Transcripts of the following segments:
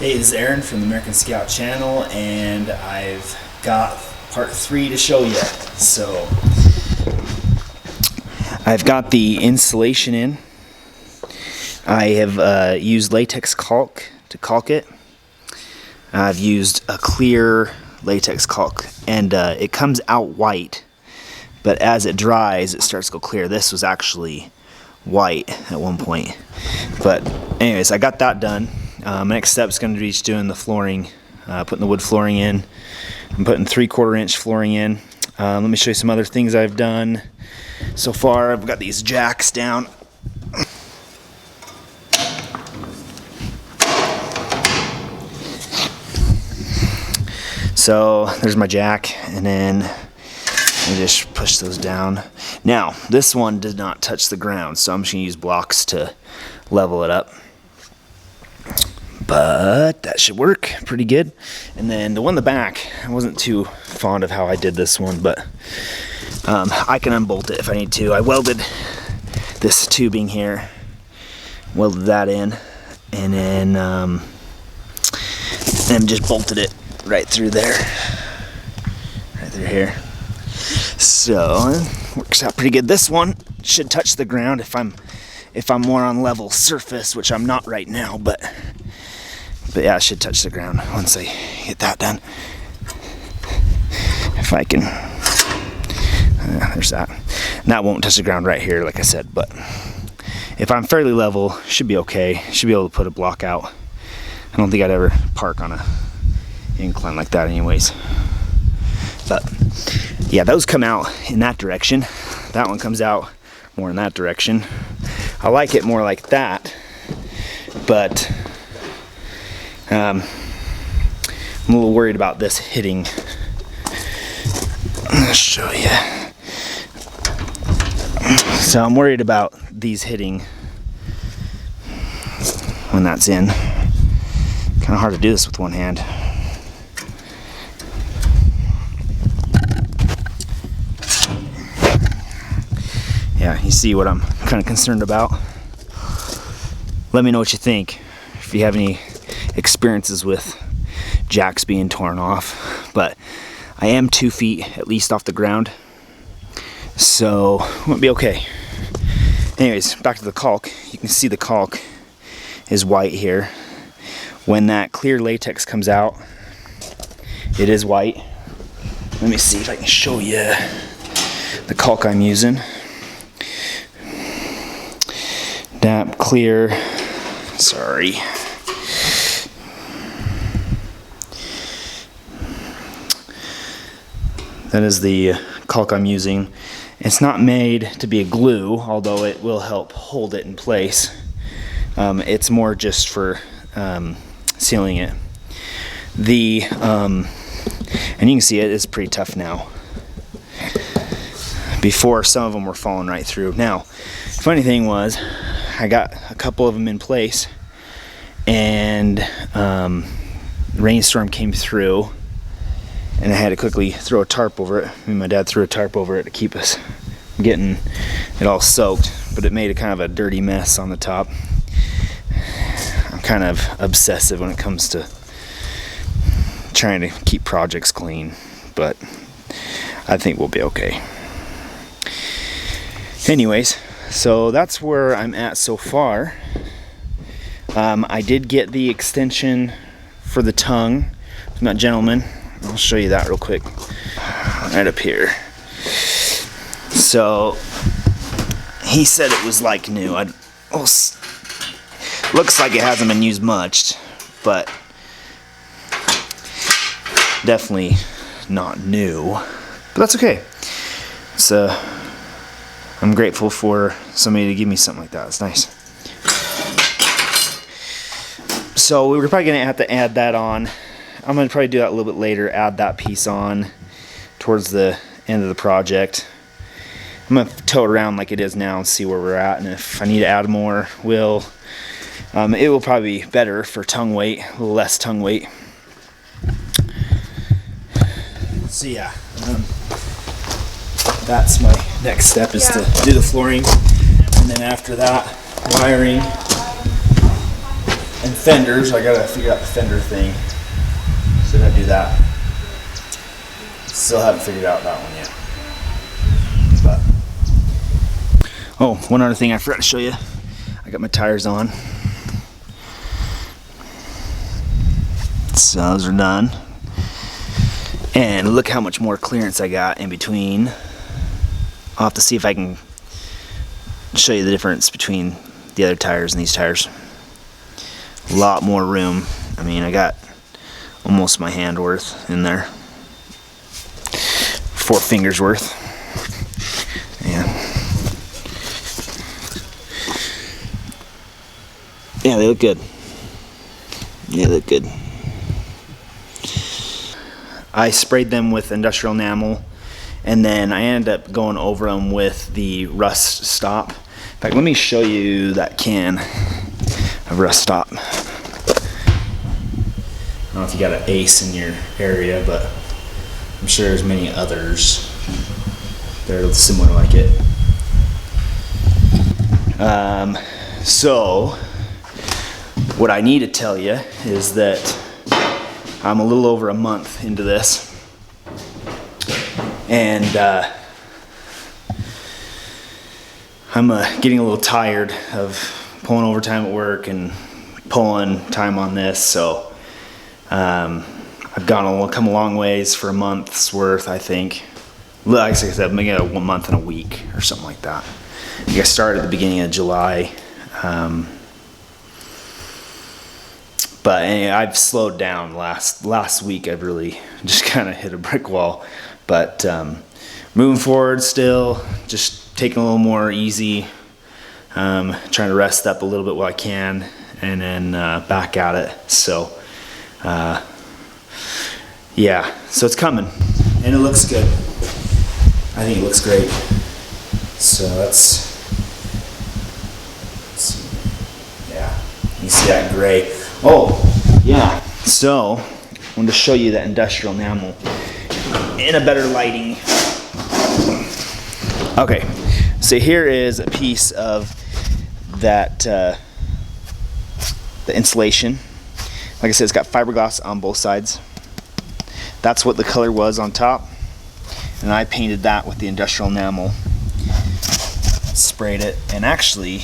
Hey, this is Aaron from the American Scout channel, and I've got part 3 to show you. So, I've got the insulation in. I have used latex caulk to caulk it. I've used a clear latex caulk, and it comes out white, but as it dries, it starts to go clear. This was actually white at one point. But anyways, I got that done. Next step is going to be just doing the flooring, putting the wood flooring in. I'm putting 3/4 inch flooring in. Let me show you some other things I've done so far. I've got these jacks down. So there's my jack, and then I just push those down. Now this one did not touch the ground, so I'm just gonna use blocks to level it up. But that should work pretty good. And then the one in the back, I wasn't too fond of how I did this one, but I can unbolt it if I need to. I welded this tubing here, welded that in, and then just bolted it right through there, right through here. So it works out pretty good. This one should touch the ground if I'm more on level surface, which I'm not right now, but yeah, it should touch the ground once I get that done. If I can, there's that. And that won't touch the ground right here, like I said, but if I'm fairly level, should be okay. Should be able to put a block out. I don't think I'd ever park on a incline like that anyways. But yeah, those come out in that direction. That one comes out more in that direction. I like it more like that, but I'm a little worried about this hitting. I'll show you. So I'm worried about these hitting when that's in. Kind of hard to do this with one hand. Yeah, you see what I'm kind of concerned about. Let me know what you think. If you have any experiences with jacks being torn off. But I am 2 feet at least off the ground, so it won't be okay. Anyways, back to the caulk. You can see the caulk is white here. When that clear latex comes out, it is white. Let me see if I can show you the caulk I'm using. That clear, sorry. That is the caulk I'm using. It's not made to be a glue, although it will help hold it in place. It's more just for sealing it. And you can see it's pretty tough now. Before, some of them were falling right through. Now, funny thing was, I got a couple of them in place, and rainstorm came through, and I had to quickly throw a tarp over it. Me and my dad threw a tarp over it to keep us getting it all soaked, but it made a kind of a dirty mess on the top. I'm kind of obsessive when it comes to trying to keep projects clean, but I think we'll be okay. Anyways, so that's where I'm at so far. I did get the extension for the tongue from that gentleman. I'll show you that real quick. Right up here. So he said it was like new. Looks like it hasn't been used much, but definitely not new. But that's okay. I'm grateful for somebody to give me something like that. It's nice. So we're probably gonna have to add that on. I'm gonna probably do that a little bit later, add that piece on towards the end of the project. I'm gonna tow it around like it is now and see where we're at, and if I need to add more, it will probably be better for tongue weight, a little less tongue weight. So yeah, that's my next step, is to do the flooring, and then after that, wiring. And fenders, I gotta figure out the fender thing. So I gotta do that. Still haven't figured out that one yet. But oh, one other thing I forgot to show you. I got my tires on. So those are done. And look how much more clearance I got in between. I'll have to see if I can show you the difference between the other tires and these tires. A lot more room. I mean, I got almost my hand worth in there. 4 fingers worth. Yeah, they look good. They look good. I sprayed them with industrial enamel, and then I ended up going over them with the rust stop. In fact, let me show you that can of rust stop. I don't know if you got an Ace in your area, but I'm sure there's many others that are similar like it. So what I need to tell you is that I'm a little over a month into this, and I'm getting a little tired of pulling overtime at work and pulling time on this. So I've come a long ways for a month's worth, I think. Like I said, maybe a 1 month and a week or something like that. I think I started at the beginning of July. But anyway, I've slowed down. Last week I've really just kind of hit a brick wall. But moving forward still, just taking a little more easy, trying to rest up a little bit while I can, and then back at it. So yeah, so it's coming, and it looks good. I think it looks great. So let's see. Yeah, you see that gray. Oh, yeah. So I wanted to show you that industrial enamel in a better lighting. Okay, so here is a piece of that the insulation. Like I said, it's got fiberglass on both sides. That's what the color was on top, and I painted that with the industrial enamel. Sprayed it, and actually,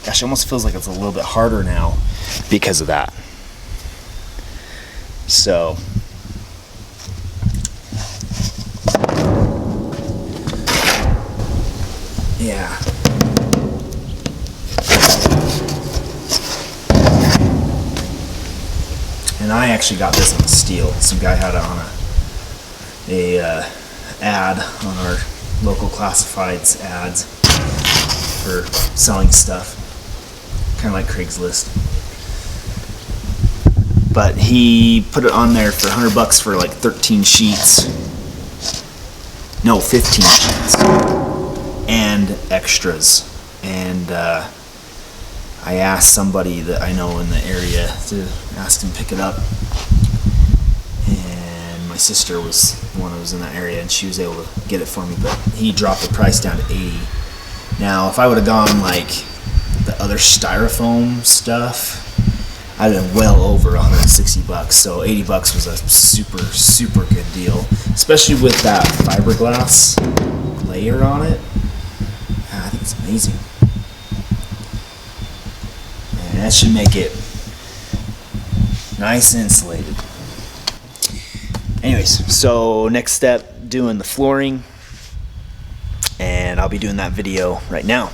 gosh, it almost feels like it's a little bit harder now because of that. So yeah. And I actually got this on steel. Some guy had it on a ad on our local classifieds ads for selling stuff, kind of like Craigslist. But he put it on there for $100 for like 13 sheets. No, 15 sheets and extras. And I asked somebody that I know in the area to ask him to pick it up, and my sister was the one that was in that area, and she was able to get it for me, but he dropped the price down to $80. Now if I would have gone like the other styrofoam stuff, I'd have been well over $160, so $80 was a super good deal, especially with that fiberglass layer on it. I think it's amazing. And that should make it nice and insulated. Anyways, so next step, doing the flooring, and I'll be doing that video right now.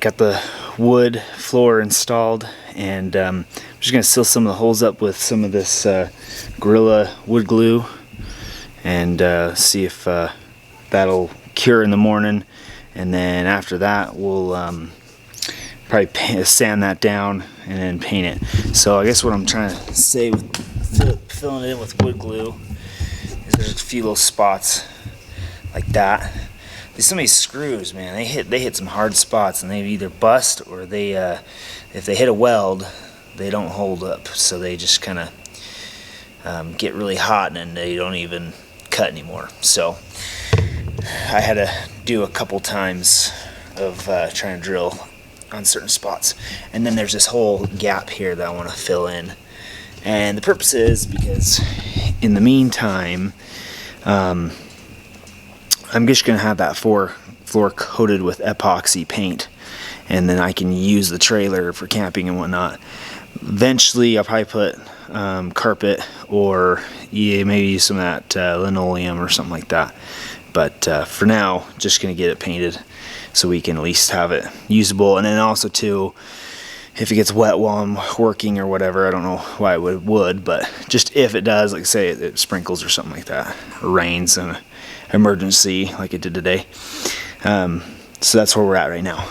got the wood floor installed, and I'm just going to seal some of the holes up with some of this Gorilla wood glue, and see if that'll cure in the morning. And then after that, we'll probably sand that down and then paint it. So I guess what I'm trying to say with filling it in with wood glue is there's a few little spots like that. Some of these screws, man, they hit some hard spots, and they either bust or they if they hit a weld, they don't hold up. So they just kind of get really hot, and then they don't even cut anymore. So I had to do a couple times of trying to drill on certain spots. And then there's this whole gap here that I want to fill in. And the purpose is because in the meantime, I'm just going to have that floor coated with epoxy paint, and then I can use the trailer for camping and whatnot. Eventually I'll probably put carpet, or maybe some of that linoleum or something like that. But for now, just going to get it painted so we can at least have it usable. And then also too, if it gets wet while I'm working or whatever, I don't know why it would, but just if it does, like I say, it sprinkles or something like that, or rains in an emergency like it did today. So that's where we're at right now.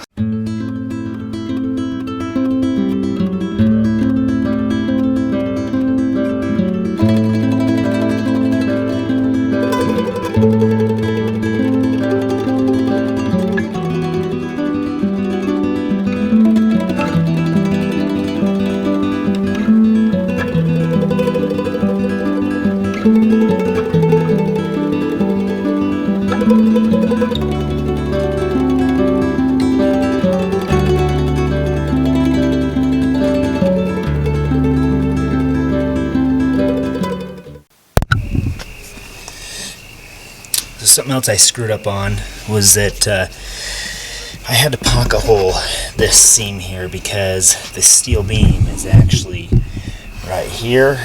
Something else I screwed up on was that I had to pocket hole this seam here, because the steel beam is actually right here,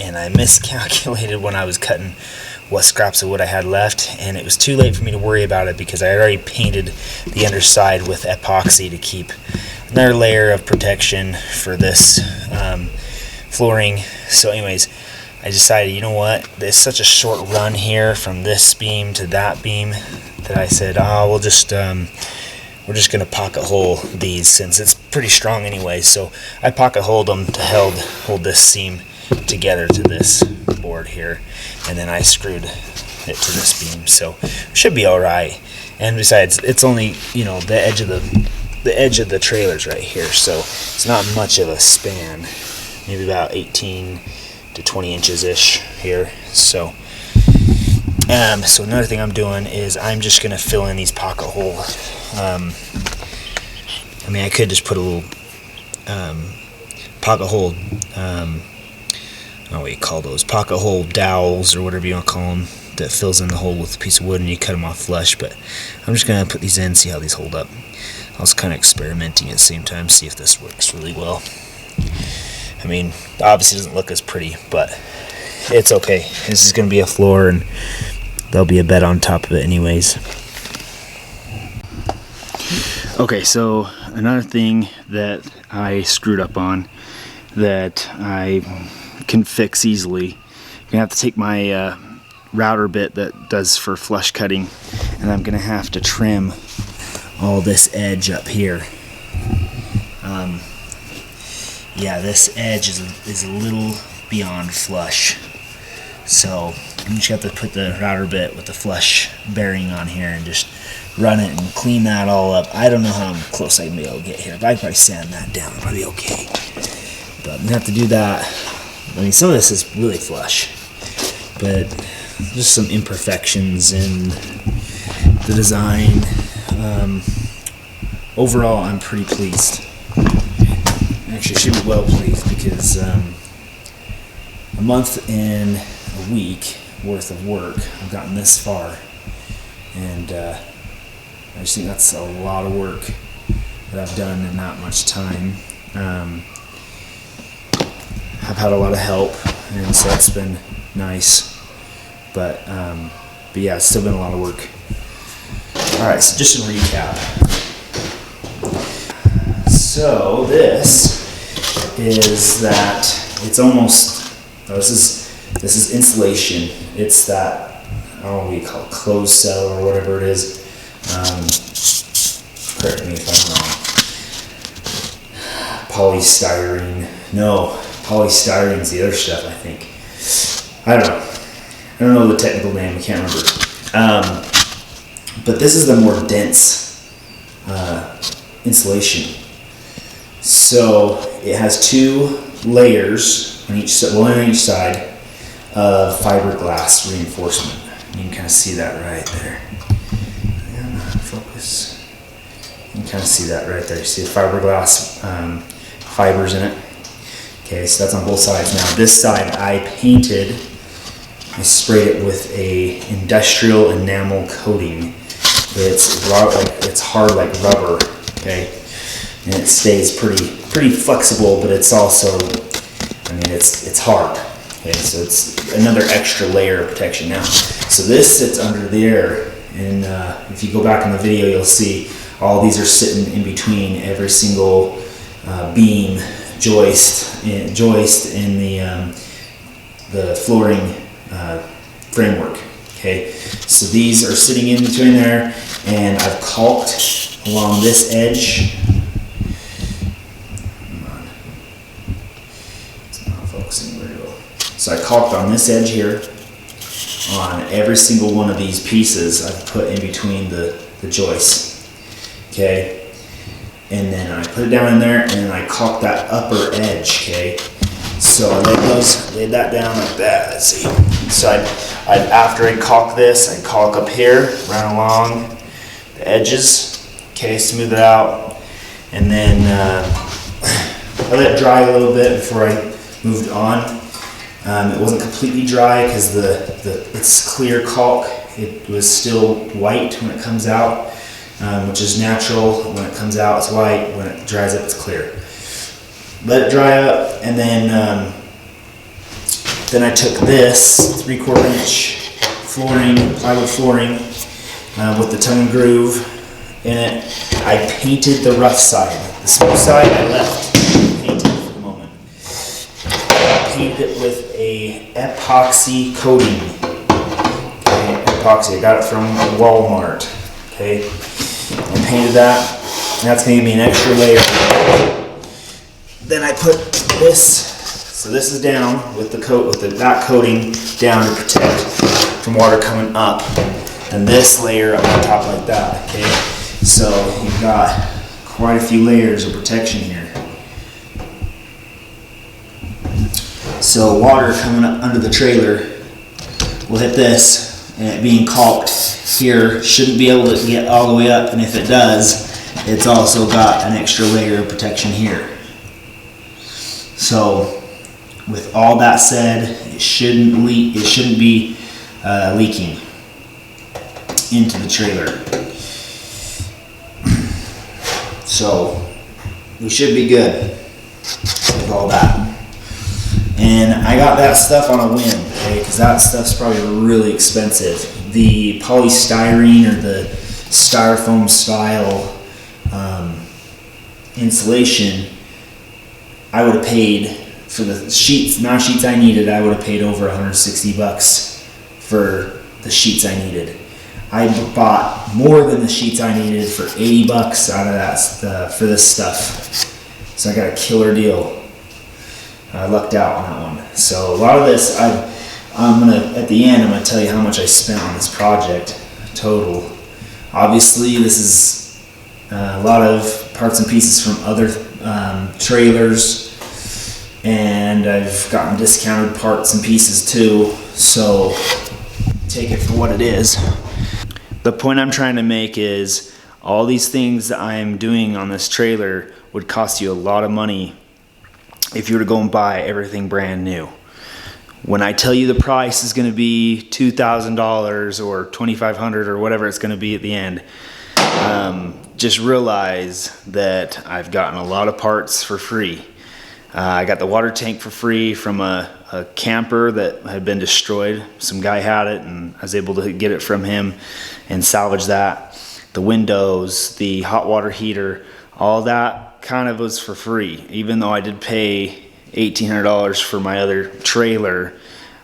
and I miscalculated when I was cutting what scraps of wood I had left, and it was too late for me to worry about it because I had already painted the underside with epoxy to keep another layer of protection for this flooring. So anyways, I decided, you know what, there's such a short run here from this beam to that beam that I said, we're just going to pocket hole these, since it's pretty strong anyway. So I pocket holed them to hold this seam together to this board here, and then I screwed it to this beam, so it should be alright. And besides, it's only, you know, the edge of the trailer's right here, so it's not much of a span, maybe about 18 to 20 inches ish here. So so another thing I'm doing is I'm just gonna fill in these pocket holes. I mean, I could just put a little pocket hole, I don't know what you call those, pocket hole dowels or whatever you want to call them, that fills in the hole with a piece of wood and you cut them off flush. But I'm just gonna put these in, see how these hold up. I was kind of experimenting at the same time, see if this works really well. I mean, obviously it doesn't look as pretty, but it's okay. This is going to be a floor, and there'll be a bed on top of it anyways. Okay, so another thing that I screwed up on that I can fix easily, I'm going to have to take my router bit that does for flush cutting, and I'm going to have to trim all this edge up here. Yeah, this edge is a little beyond flush, so I'm just have to put the router bit with the flush bearing on here and just run it and clean that all up. I don't know how close I can be able to get here, but I'd probably sand that down. It'll probably be okay. But I'm going to have to do that. I mean, some of this is really flush, but just some imperfections in the design. Overall, I'm pretty pleased. Actually, should be well pleased, because a month and a week worth of work, I've gotten this far, and I just think that's a lot of work that I've done in not much time. I've had a lot of help, and so that's been nice, but yeah, it's still been a lot of work. Alright, so just in recap, So this is that it's almost, oh, this is insulation. It's that, I don't know what you call it, closed cell or whatever it is. Correct me if I'm wrong. Polystyrene. No, polystyrene's the other stuff, I think. I don't know the technical name, I can't remember. But this is the more dense insulation. So it has 2 layers on each side, one on each side of fiberglass reinforcement. You can kind of see that right there. Focus. You can kind of see that right there. You see the fiberglass fibers in it. Okay, so that's on both sides. Now this side I sprayed it with a industrial enamel coating. It's hard like rubber, okay, and it stays pretty flexible, but it's also, I mean, it's hard. Okay, so it's another extra layer of protection. Now, so this sits under there, and if you go back in the video, you'll see all these are sitting in between every single beam, joist in the flooring framework. Okay, so these are sitting in between there, and I've caulked along this edge. Come on, it's not focusing very well. So I caulked on this edge here. On every single one of these pieces, I've put in between the joists. Okay, and then I put it down in there, and then I caulked that upper edge. Okay, so I laid that down like that. Let's see. So after I caulk this, I caulk up here, run along the edges, okay, smooth it out, and then I let it dry a little bit before I moved on. It wasn't completely dry because it's clear caulk. It was still white when it comes out, which is natural. When it comes out, it's white. When it dries up, it's clear. Let it dry up, and then I took this 3/4 inch flooring, plywood flooring, with the tongue and groove in it. I painted the rough side. The smooth side I left painted for the moment. I painted it with a epoxy coating. Okay, epoxy. I got it from Walmart. Okay, I painted that. And that's going to give me an extra layer. Then I put this. So this is down with that coating down to protect from water coming up, and this layer up on top like that. Okay, so you've got quite a few layers of protection here. So water coming up under the trailer will hit this, and it being caulked here shouldn't be able to get all the way up, and if it does, it's also got an extra layer of protection here. So with all that said, it shouldn't leak. It shouldn't be leaking into the trailer. So we should be good with all that. And I got that stuff on a whim, okay? Because that stuff's probably really expensive. The polystyrene or the styrofoam style insulation, I would have paid. For the amount of sheets I needed, I would have paid over $160 for the sheets I needed. I bought more than the sheets I needed for $80 out of that for this stuff. So I got a killer deal. I lucked out on that one. So a lot of this, at the end, I'm gonna tell you how much I spent on this project total. Obviously, this is a lot of parts and pieces from other trailers. And I've gotten discounted parts and pieces too, so take it for what it is. The point I'm trying to make is all these things that I'm doing on this trailer would cost you a lot of money if you were to go and buy everything brand new. When I tell you the price is going to be $2,000 or $2,500 or whatever it's going to be at the end, just realize that I've gotten a lot of parts for free. I got the water tank for free from a camper that had been destroyed. Some guy had it, and I was able to get it from him and salvage that. The windows, the hot water heater, all that kind of was for free, even though I did pay $1,800 for my other trailer.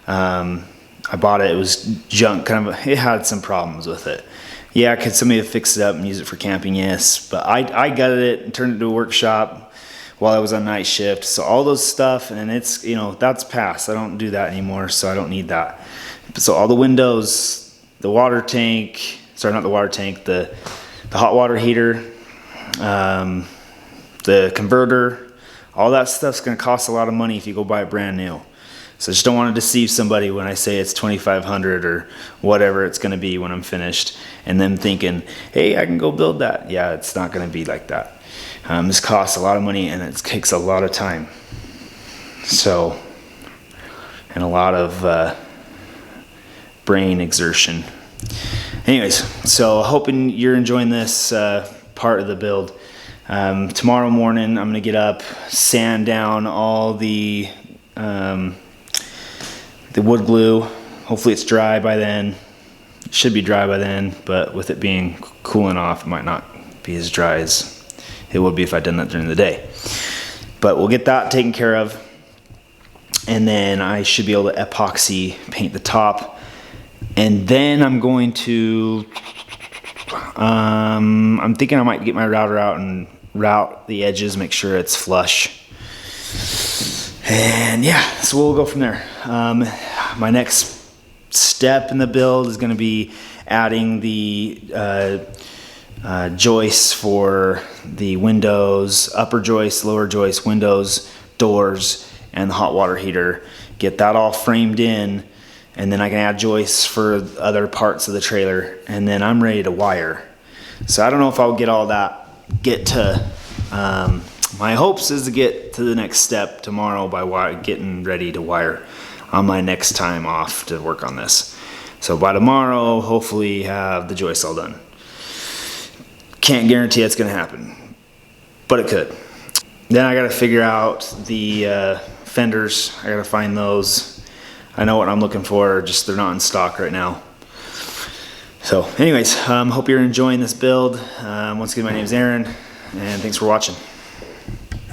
I bought it, it was junk, it had some problems with it. Yeah, could somebody fix it up and use it for camping? Yes, but I gutted it and turned it into a workshop while I was on night shift. So all those stuff, and it's, that's past. I don't do that anymore, so I don't need that. So all the windows, the water tank, sorry, not the water tank, the hot water heater, the converter, all that stuff's gonna cost a lot of money if you go buy it brand new. So I just don't want to deceive somebody when I say it's $2,500 or whatever it's going to be when I'm finished, and them thinking, hey, I can go build that. Yeah, it's not going to be like that. This costs a lot of money, and it takes a lot of time. So, and a lot of brain exertion. Anyways, so hoping you're enjoying this part of the build. Tomorrow morning, I'm going to get up, sand down all the wood glue. Hopefully it's dry by then. It should be dry by then, but with it being cooling off, it might not be as dry as it would be if I'd done that during the day. But we'll get that taken care of, and then I should be able to epoxy paint the top. And then I'm going to, I'm thinking I might get my router out and route the edges, make sure it's flush. And yeah, so we'll go from there. My next step in the build is going to be adding the joists for the windows, upper joists, lower joists, windows, doors, and the hot water heater. Get that all framed in, and then I can add joists for other parts of the trailer, and then I'm ready to wire. So I don't know if I'll get all that, my hopes is to get to the next step tomorrow by getting ready to wire on my next time off to work on this. So by tomorrow, hopefully have the joists all done. Can't guarantee it's gonna happen, but it could. Then I gotta figure out the fenders. I gotta find those. I know what I'm looking for, just they're not in stock right now. So anyways, hope you're enjoying this build. Once again, my name is Aaron, and thanks for watching.